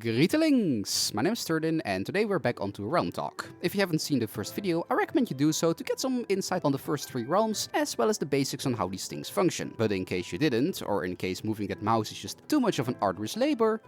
Greetings! My name is Turdin and today we're back onto Realm Talk. If you haven't seen the first video, I recommend you do so to get some insight on the first 3 realms, as well as the basics on how these things function. But in case you didn't, or in case moving that mouse is just too much of an arduous labor...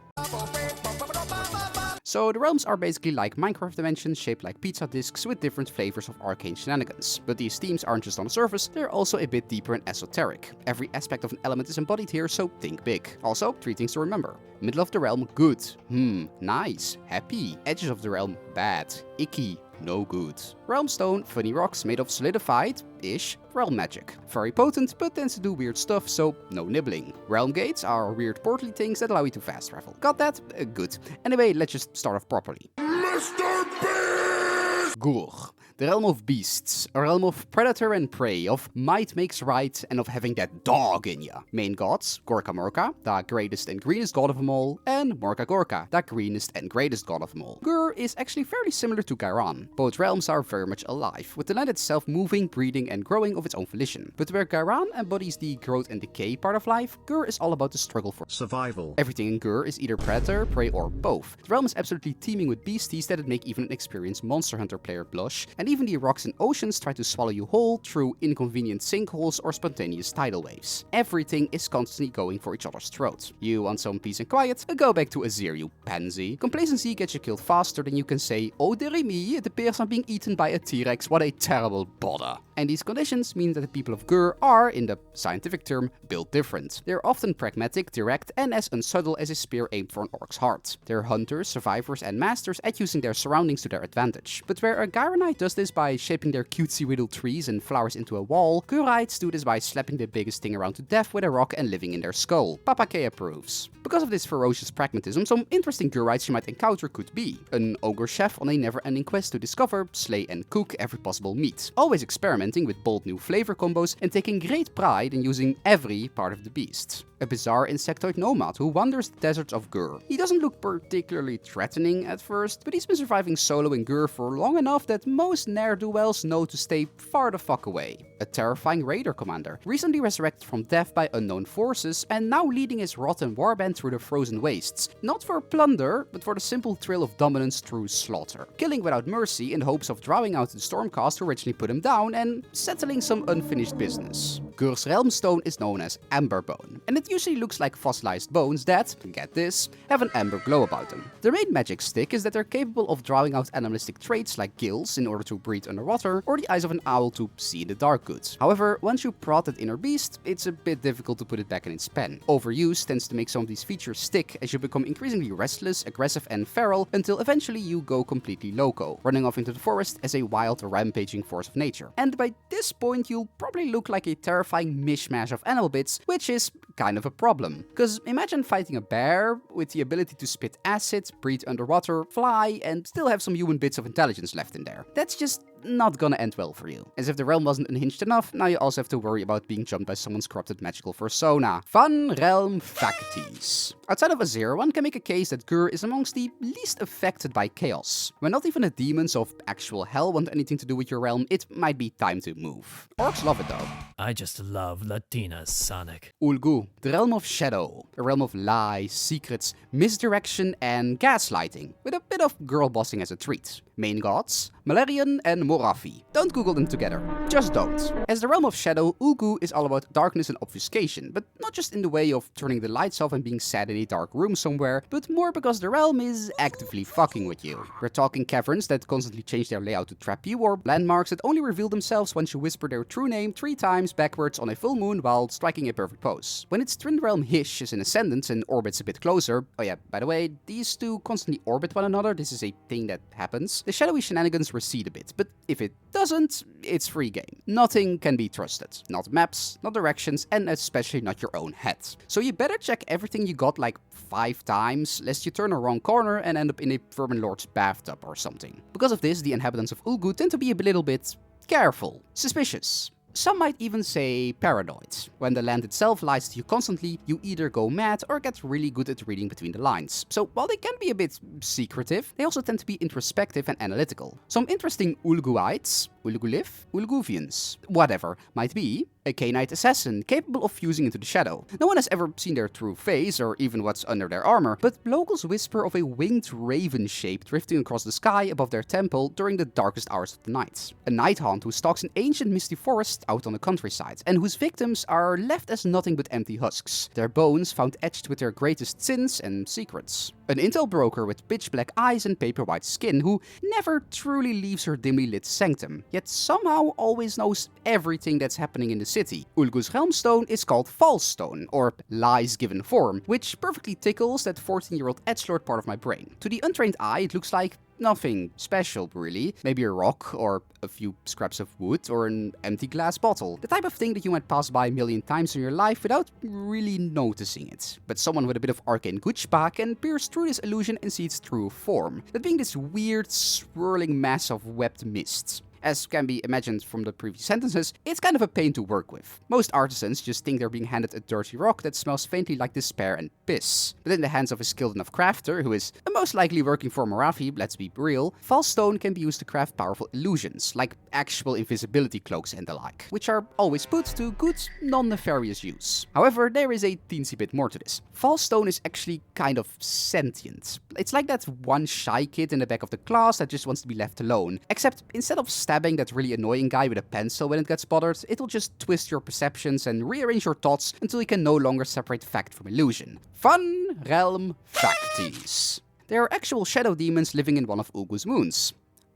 So the realms are basically like Minecraft dimensions shaped like pizza discs with different flavors of arcane shenanigans. But these themes aren't just on the surface, they're also a bit deeper and esoteric. Every aspect of an element is embodied here, so think big. Also, 3 things to remember. Middle of the realm, good. Nice. Happy. Edges of the realm, bad. Icky. No good. Realm stone, funny rocks made of solidified-ish realm magic. Very potent, but tends to do weird stuff, so no nibbling. Realm gates are weird portally things that allow you to fast travel. Got that? Good. Anyway, let's just start off properly. Mr. Beast! Ghur. The realm of beasts, a realm of predator and prey, of might makes right, and of having that dog in ya. Main gods, Gorka Morka, the greatest and greenest god of them all, and Morka Gorka, the greenest and greatest god of them all. Ghur is actually fairly similar to Ghyran. Both realms are very much alive, with the land itself moving, breeding, and growing of its own volition. But where Ghyran embodies the growth and decay part of life, Ghur is all about the struggle for survival. Everything in Ghur is either predator, prey, or both. The realm is absolutely teeming with beasties that'd make even an experienced Monster Hunter player blush, and even the rocks and oceans try to swallow you whole through inconvenient sinkholes or spontaneous tidal waves. Everything is constantly going for each other's throat. You want some peace and quiet? Go back to Azir, you pansy. Complacency gets you killed faster than you can say, "Oh dearie me, it appears I'm being eaten by a T-Rex, what a terrible bother." And these conditions mean that the people of Ghur are, in the scientific term, built different. They're often pragmatic, direct, and as unsubtle as a spear aimed for an orc's heart. They're hunters, survivors, and masters at using their surroundings to their advantage. But where a Ghyranite does this by shaping their cutesy little trees and flowers into a wall, Ghurites do this by slapping the biggest thing around to death with a rock and living in their skull. Papa K approves. Because of this ferocious pragmatism, some interesting Ghurites you might encounter could be an ogre chef on a never-ending quest to discover, slay, and cook every possible meat. Always experimenting with bold new flavor combos and taking great pride in using every part of the beast. A bizarre insectoid nomad who wanders the deserts of Ghur. He doesn't look particularly threatening at first, but he's been surviving solo in Ghur for long enough that most ne'er-do-wells know to stay far the fuck away. A terrifying raider commander, recently resurrected from death by unknown forces and now leading his rotten warband through the frozen wastes. Not for plunder, but for the simple thrill of dominance through slaughter. Killing without mercy in hopes of drawing out the Stormcast who originally put him down and settling some unfinished business. Ghur's realm stone is known as Amberbone, and it usually looks like fossilized bones that, get this, have an amber glow about them. Their main magic stick is that they're capable of drawing out animalistic traits like gills in order to breathe underwater, or the eyes of an owl to see in the dark good. However, once you prod that inner beast, it's a bit difficult to put it back in its pen. Overuse tends to make some of these features stick as you become increasingly restless, aggressive, and feral until eventually you go completely loco, running off into the forest as a wild, rampaging force of nature. And by this point, you'll probably look like a terrifying mishmash of animal bits, which is kind of a problem. Because imagine fighting a bear with the ability to spit acid, breathe underwater, fly, and still have some human bits of intelligence left in there. That's just not gonna end well for you. As if the realm wasn't unhinged enough, now you also have to worry about being jumped by someone's corrupted magical persona. Fun realm facties. Outside of Azir, one can make a case that Ghur is amongst the least affected by chaos. When not even the demons of actual hell want anything to do with your realm, it might be time to move. Orcs love it though. I just love Latinas, Sonic. Ulgu, the realm of shadow, a realm of lies, secrets, misdirection, and gaslighting, with a bit of girl bossing as a treat. Main gods, Malerion and Morathi. Don't Google them together, just don't. As the realm of shadow, Ulgu is all about darkness and obfuscation, but not just in the way of turning the lights off and being sad in a dark room somewhere, but more because the realm is actively fucking with you. We're talking caverns that constantly change their layout to trap you, or landmarks that only reveal themselves once you whisper their true name 3 times backwards on a full moon while striking a perfect pose. When its twin realm Hysh is in ascendance and orbits a bit closer, oh yeah, by the way, these two constantly orbit one another, this is a thing that happens, the shadowy shenanigans recede a bit, but if it doesn't, it's free game. Nothing can be trusted. Not maps, not directions, and especially not your own head. So you better check everything you got like 5 times, lest you turn a wrong corner and end up in a Vermin Lord's bathtub or something. Because of this, the inhabitants of Ulgu tend to be a little bit careful, suspicious. Some might even say paranoid. When the land itself lies to you constantly, you either go mad or get really good at reading between the lines. So while they can be a bit secretive, they also tend to be introspective and analytical. Some interesting Ulguites, Ulgulif, Ulguvians, whatever, might be a K-Knight assassin capable of fusing into the shadow. No one has ever seen their true face or even what's under their armor, but locals whisper of a winged raven shape drifting across the sky above their temple during the darkest hours of the night. A night haunt who stalks an ancient misty forest out on the countryside, and whose victims are left as nothing but empty husks, their bones found etched with their greatest sins and secrets. An intel broker with pitch black eyes and paper white skin who never truly leaves her dimly lit sanctum, yet somehow always knows everything that's happening in the city. Ulgu's Helmstone is called False Stone, or Lies Given Form, which perfectly tickles that 14-year-old edgelord part of my brain. To the untrained eye, it looks like nothing special, really. Maybe a rock, or a few scraps of wood, or an empty glass bottle. The type of thing that you might pass by a million times in your life without really noticing it. But someone with a bit of arcane gutspa can pierce through this illusion and see its true form, that being this weird, swirling mass of webbed mist. As can be imagined from the previous sentences, it's kind of a pain to work with. Most artisans just think they're being handed a dirty rock that smells faintly like despair and piss. But in the hands of a skilled enough crafter, who is most likely working for Moravi, let's be real, false stone can be used to craft powerful illusions, like actual invisibility cloaks and the like, which are always put to good, non-nefarious use. However, there is a teensy bit more to this. False stone is actually kind of sentient. It's like that one shy kid in the back of the class that just wants to be left alone, except instead of stabbing that really annoying guy with a pencil when it gets bothered, it'll just twist your perceptions and rearrange your thoughts until you can no longer separate fact from illusion. Fun Realm Facties. There are actual shadow demons living in one of Ulgu's moons.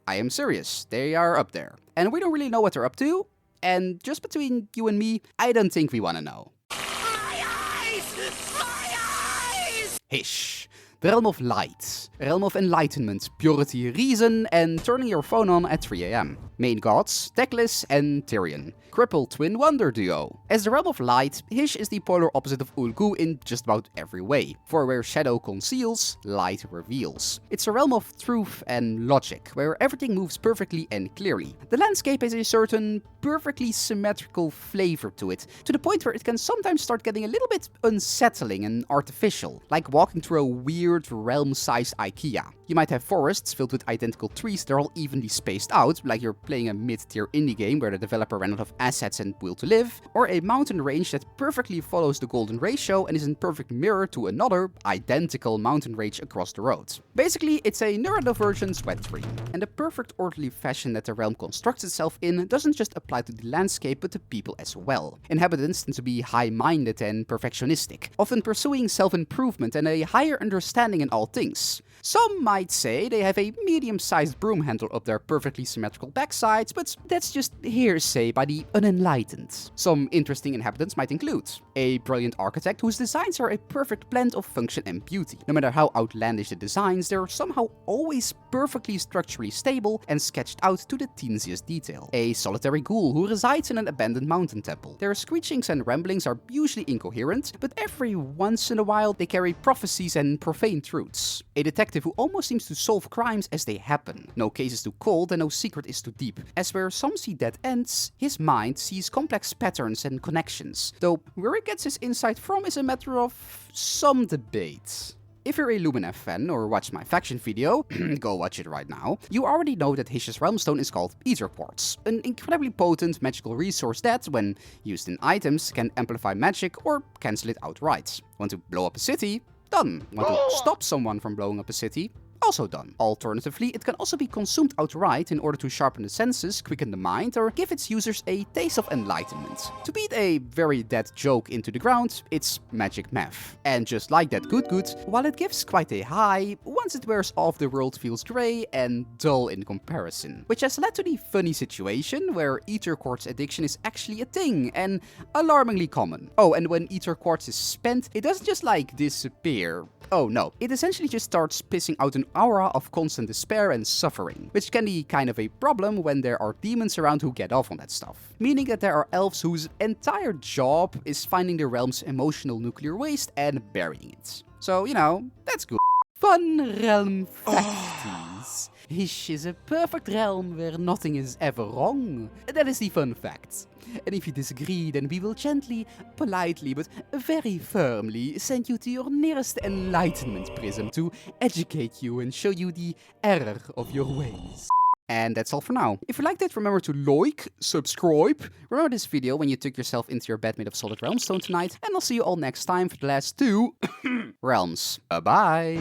I am serious, they are up there. And we don't really know what they're up to, and just between you and me, I don't think we wanna know. My eyes! My eyes! Hysh. The realm of light, a realm of enlightenment, purity, reason, and turning your phone on at 3 AM. Main gods, Teclis and Tyrion. Crippled twin wonder duo. As the realm of light, Hysh is the polar opposite of Ulgu in just about every way. For where shadow conceals, light reveals. It's a realm of truth and logic, where everything moves perfectly and clearly. The landscape has a certain perfectly symmetrical flavor to it, to the point where it can sometimes start getting a little bit unsettling and artificial, like walking through a weird realm-sized IKEA. You might have forests filled with identical trees that are all evenly spaced out, like you're playing a mid-tier indie game where the developer ran out of assets and will to live, or a mountain range that perfectly follows the golden ratio and is in perfect mirror to another, identical mountain range across the road. Basically, it's a neurodivergent wet dream, and the perfect orderly fashion that the realm constructs itself in doesn't just apply to the landscape but to people as well. Inhabitants tend to be high-minded and perfectionistic, often pursuing self-improvement and a higher understanding in all things. Some might say they have a medium-sized broom handle up their perfectly symmetrical backsides, but that's just hearsay by the unenlightened. Some interesting inhabitants might include a brilliant architect whose designs are a perfect blend of function and beauty. No matter how outlandish the designs, they're somehow always perfectly structurally stable and sketched out to the teensiest detail. A solitary ghoul who resides in an abandoned mountain temple. Their screechings and ramblings are usually incoherent, but every once in a while they carry prophecies and profane truths. A detective who almost seems to solve crimes as they happen. No case is too cold and no secret is too deep. As where some see dead ends, his mind sees complex patterns and connections, though where he gets his insight from is a matter of some debate. If you're a Lumineth fan or watched my faction video, go watch it right now, you already know that Hysh's Realmstone is called Ether Quartz, an incredibly potent magical resource that, when used in items, can amplify magic or cancel it outright. Want to blow up a city? Done. Want to stop someone from blowing up a city? Also done. Alternatively, it can also be consumed outright in order to sharpen the senses, quicken the mind, or give its users a taste of enlightenment. To beat a very dead joke into the ground, it's magic math. And just like that good, while it gives quite a high, once it wears off the world feels grey and dull in comparison. Which has led to the funny situation where Ether Quartz addiction is actually a thing, and alarmingly common. Oh, and when Ether Quartz is spent, it doesn't just like disappear. Oh no, it essentially just starts pissing out an aura of constant despair and suffering, which can be kind of a problem when there are demons around who get off on that stuff. Meaning that there are elves whose entire job is finding the realm's emotional nuclear waste and burying it. So, you know, that's good. Fun realm facties. Hysh is a perfect realm where nothing is ever wrong. That is the fun fact. And if you disagree, then we will gently, politely, but very firmly send you to your nearest enlightenment prism to educate you and show you the error of your ways. And that's all for now. If you liked it, remember to like, subscribe, remember this video when you took yourself into your bed made of solid realm stone tonight, and I'll see you all next time for the last 2 realms. Bye-bye!